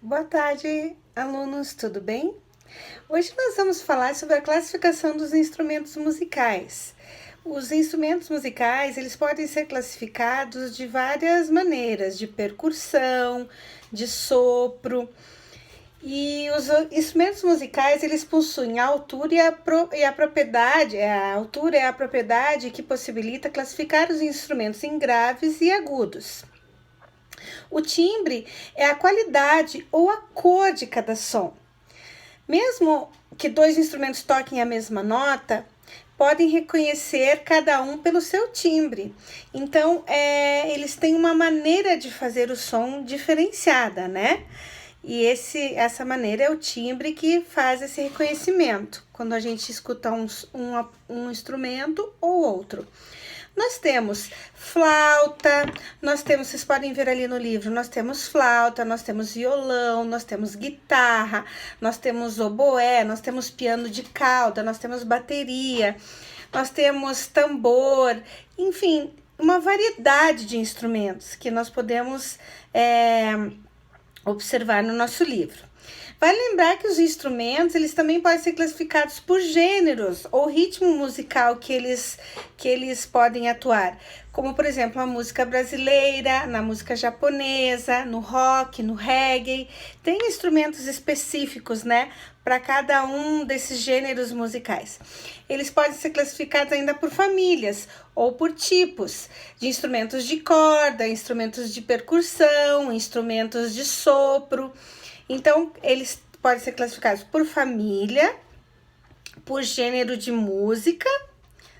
Boa tarde, alunos, tudo bem? Hoje nós vamos falar sobre a classificação dos instrumentos musicais. Os instrumentos musicais, eles podem ser classificados de várias maneiras, de percussão, de sopro. E os instrumentos musicais, eles possuem a altura e a propriedade, a altura é a propriedade que possibilita classificar os instrumentos em graves e agudos. O timbre é a qualidade ou a cor de cada som. Mesmo que dois instrumentos toquem a mesma nota, podem reconhecer cada um pelo seu timbre. Então, eles têm uma maneira de fazer o som diferenciada, né? E essa maneira é o timbre que faz esse reconhecimento, quando a gente escuta um instrumento ou outro. Nós temos flauta, vocês podem ver ali no livro, nós temos flauta, nós temos violão, nós temos guitarra, nós temos oboé, nós temos piano de cauda, nós temos bateria, nós temos tambor, enfim, uma variedade de instrumentos que nós podemos observar no nosso livro. Vale lembrar que os instrumentos, eles também podem ser classificados por gêneros ou ritmo musical que eles podem atuar. Como, por exemplo, a música brasileira, na música japonesa, no rock, no reggae. Tem instrumentos específicos, né, para cada um desses gêneros musicais. Eles podem ser classificados ainda por famílias ou por tipos de instrumentos de corda, instrumentos de percussão, instrumentos de sopro. Então, eles podem ser classificados por família, por gênero de música,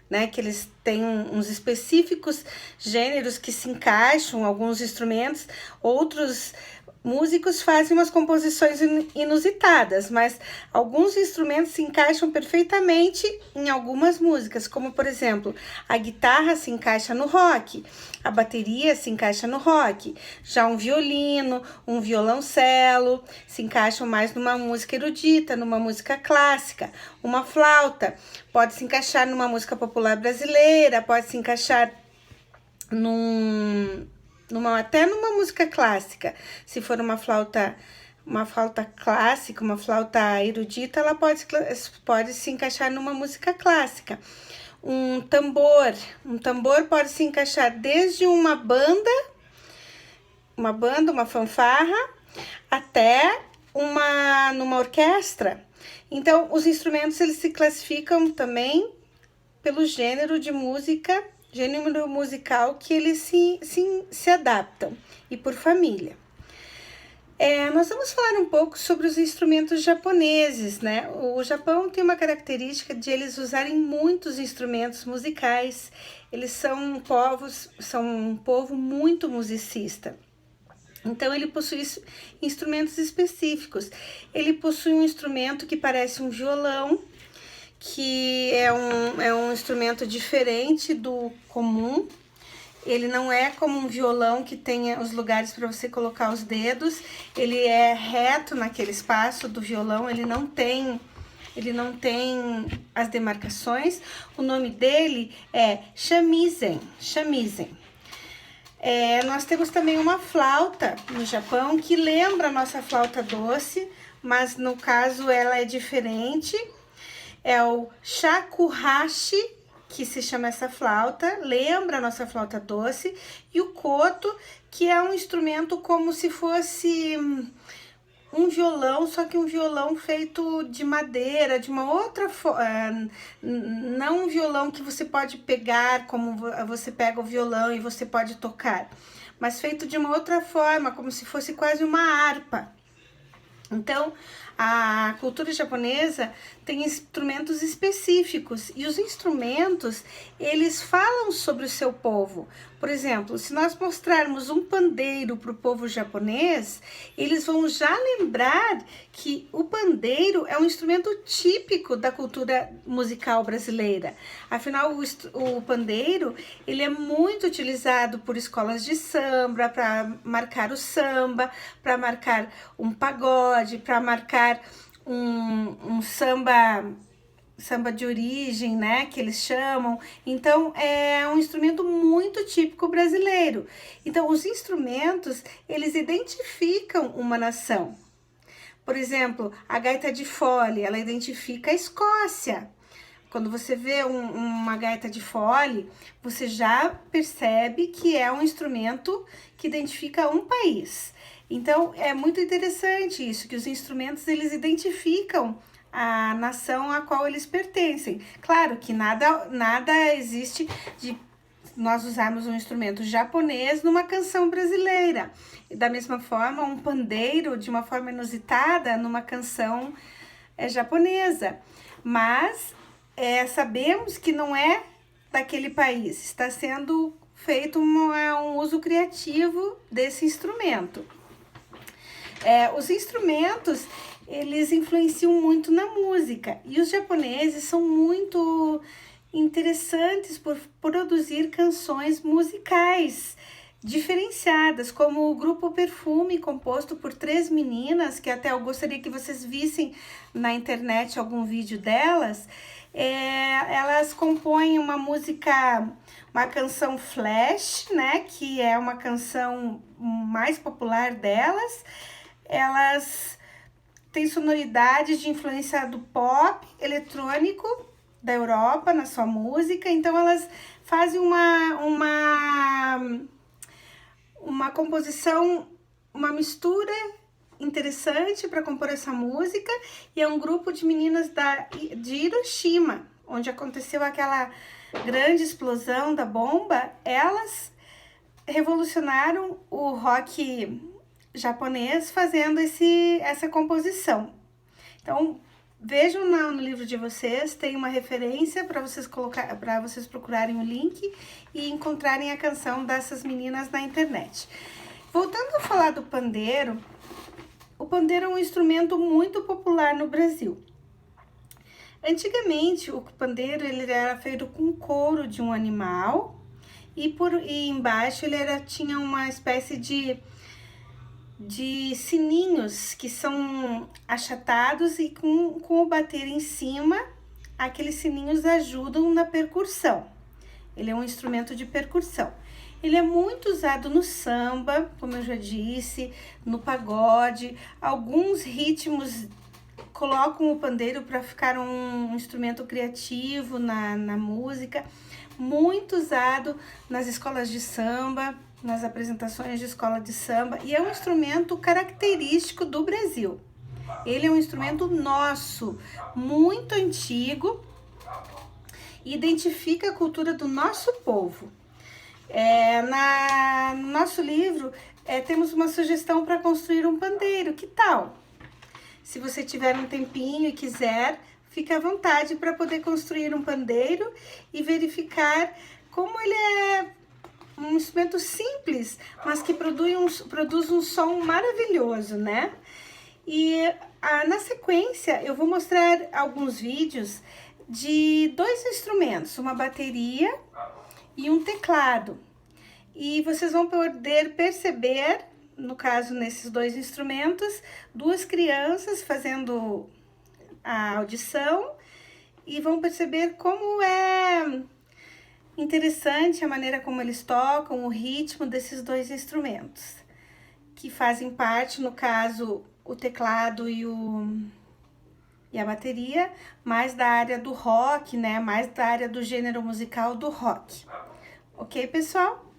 né? Que eles têm uns específicos gêneros que se encaixam, alguns instrumentos, outros músicos fazem umas composições inusitadas, mas alguns instrumentos se encaixam perfeitamente em algumas músicas, como por exemplo, a guitarra se encaixa no rock, a bateria se encaixa no rock, já um violino, um violoncelo se encaixam mais numa música erudita, numa música clássica, uma flauta pode se encaixar numa música popular brasileira, pode se encaixar até numa música clássica. Se for uma flauta clássica, uma flauta erudita, ela pode se encaixar numa música clássica. Um tambor pode se encaixar desde uma fanfarra, até numa orquestra. Então, os instrumentos, eles se classificam também pelo gênero de música, gênero musical que eles se adaptam, e por família. Nós vamos falar um pouco sobre os instrumentos japoneses, né? O Japão tem uma característica de eles usarem muitos instrumentos musicais. Eles são um povo muito musicista. Então, ele possui instrumentos específicos. Ele possui um instrumento que parece um violão, que é um instrumento diferente do comum. Ele não é como um violão que tenha os lugares para você colocar os dedos. Ele é reto naquele espaço do violão, ele não tem as demarcações. O nome dele é shamisen. Nós temos também uma flauta no Japão que lembra a nossa flauta doce, mas no caso ela é diferente. É o shakuhachi, que se chama essa flauta, lembra a nossa flauta doce, e o koto, que é um instrumento como se fosse um violão, só que um violão feito de madeira, de uma outra forma, não um violão que você pode pegar como você pega o violão e você pode tocar, mas feito de uma outra forma, como se fosse quase uma harpa. Então, a cultura japonesa tem instrumentos específicos, e os instrumentos, eles falam sobre o seu povo. Por exemplo, se nós mostrarmos um pandeiro para o povo japonês, eles vão já lembrar que o pandeiro é um instrumento típico da cultura musical brasileira. Afinal, o pandeiro, ele é muito utilizado por escolas de samba, para marcar o samba, para marcar um pagode, para marcar um samba de origem, né, que eles chamam. Então, é um instrumento muito típico brasileiro. Então, os instrumentos, eles identificam uma nação. Por exemplo, a gaita de fole, ela identifica a Escócia. Quando você vê uma gaita de fole, você já percebe que é um instrumento que identifica um país. Então, é muito interessante isso, que os instrumentos, eles identificam a nação a qual eles pertencem. Claro que nada existe de nós usarmos um instrumento japonês numa canção brasileira. Da mesma forma, um pandeiro, de uma forma inusitada, numa canção japonesa. Mas sabemos que não é daquele país. Está sendo feito um uso criativo desse instrumento. Os instrumentos, eles influenciam muito na música. E os japoneses são muito interessantes por produzir canções musicais diferenciadas, como o grupo Perfume, composto por 3 meninas, que até eu gostaria que vocês vissem na internet algum vídeo delas. Elas compõem uma música, uma canção Flash, né, que é uma canção mais popular delas. Elas têm sonoridades de influência do pop eletrônico da Europa na sua música, então elas fazem uma composição, uma mistura interessante para compor essa música, e é um grupo de meninas de Hiroshima, onde aconteceu aquela grande explosão da bomba. Elas revolucionaram o rock japonês fazendo essa composição. Então, vejam no livro de vocês, tem uma referência para vocês procurarem o link e encontrarem a canção dessas meninas na internet. Voltando a falar do pandeiro, o pandeiro é um instrumento muito popular no Brasil. Antigamente, o pandeiro ele era feito com couro de um animal e embaixo ele tinha uma espécie de sininhos que são achatados, e com o bater em cima, aqueles sininhos ajudam na percussão. Ele é um instrumento de percussão. Ele é muito usado no samba, como eu já disse, no pagode. Alguns ritmos colocam o pandeiro para ficar um instrumento criativo na música. Muito usado nas escolas de samba, nas apresentações de escola de samba, e é um instrumento característico do Brasil. Ele é um instrumento nosso, muito antigo, e identifica a cultura do nosso povo. No nosso livro, temos uma sugestão para construir um pandeiro. Que tal? Se você tiver um tempinho e quiser, fique à vontade para poder construir um pandeiro e verificar como ele é um instrumento simples, mas que produz um som maravilhoso, né? E na sequência eu vou mostrar alguns vídeos de 2 instrumentos, uma bateria e um teclado. E vocês vão poder perceber, no caso, nesses 2 instrumentos, 2 crianças fazendo a audição, e vão perceber como é interessante a maneira como eles tocam, o ritmo desses 2 instrumentos, que fazem parte, no caso, o teclado e a bateria, mais da área do rock, né? Mais da área do gênero musical do rock. Ok, pessoal?